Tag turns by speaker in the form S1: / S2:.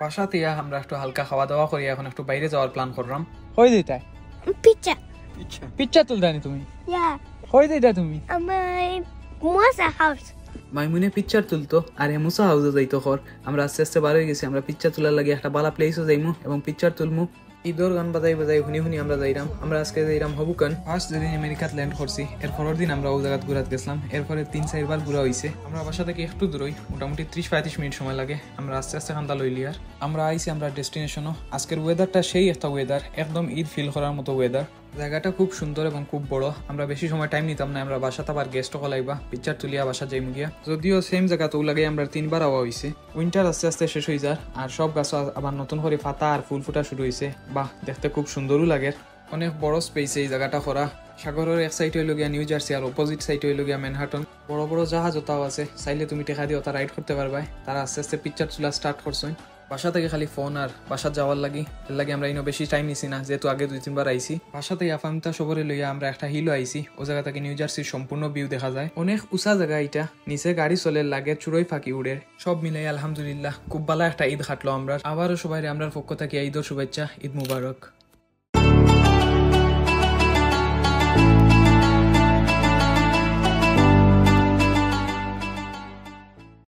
S1: বাসাতে আমরা একটু হালকা খাওয়া দাওয়া করি, এখন একটু বাইরে যাওয়ার প্ল্যান করলাম।
S2: কই দিতা
S3: Pizza.
S2: পিচ্চা তুলতানি তুমি?
S3: Yeah.
S2: কই দিতা তুমি?
S3: My Mosa house.
S1: মাইমুনে পিকচার তুলতো আর মুসা হাউসে যাইতো খর। আমরা আস্তে আস্তে বার হয়ে গেছি, আমরা পিকচার তোলার লাগে একটা বালা প্লেসও যাইমু এবং পিকচার তুলমু। ঈদর গান বাজাই বাজাই শুনি শুনি আমরা যাইরাম। আমরা আজকে যাইরাম হবুকান। ফার্স্ট যেদিন আমেরিকাত ল্যান্ড করছি, এর পরের দিন আমরা ও জায়গাত ঘুরাত গেছিলাম। এরপরে 3-4 বার ঘুরা হয়েছে। আমরা বাসা থেকে একটু দূরই, মোটামুটি 30-35 মিনিট সময় লাগে। আমরা আস্তে আস্তে খান্দা লইলি আর আমরা আইছি আমরা ডেস্টিনেশনও। আজকের ওয়েদারটা সেই একটা ওয়েদার, একদম ঈদ ফিল করার মতো ওয়েদার। জায়গাটা খুব সুন্দর এবং খুব বড়। আমরা বেশি সময় টাইম নিতাম না, আমরা বাসাতে আবার গেস্টও কলাইবা, পিকচার তুলিয়া বাসা যাইমু গিয়া। যদিও সেম জায়গা তো লাগে আমরা 3 বার আওয়া হয়েছে। উইন্টার আস্তে আস্তে শেষ হয়ে যায় আর সব গাছ আবার নতুন করে পাতা আর ফুল ফুটা শুরু হয়েছে। বাহ, দেখতে খুব সুন্দরও লাগে। অনেক বড় স্পেসে এই জায়গাটা করা। সাগরের এক সাইড হইল গিয়া নিউ জার্সি আর অপোজিট সাইড হইল গিয়া ম্যানহাটন। বড় বড় জাহাজ ওটাও আছে, চাইলে তুমি টেকা দিয়ে ওটা রাইড করতে পারবা। তারা আস্তে আস্তে পিকচার তোলা স্টার্ট করছেন। বাসা থেকে খালি ফোন আর বাসা যাওয়ার লাগি, এর লাগে আমরা বেশি টাইম নিছি না, যেহেতু আগে 2-3 বার আইছি। বাসা থেকে আফামতা সবরে লইয়া আমরা একটা হিলও আইছি। ও জায়গা থেকে নিউ জার্সির সম্পূর্ণ ভিউ দেখা যায়। অনেক উঁচা জায়গা এটা, নিচে গাড়ি চলে, লাগে চুড়োই ফাঁকি উড়ে। সব মিলাই আলহামদুলিল্লাহ খুব ভালো একটা ঈদ কাটলো আমরা। আবারও সবাই আমরার পক্ষ থেকে ঈদের শুভেচ্ছা, ঈদ মুবারক।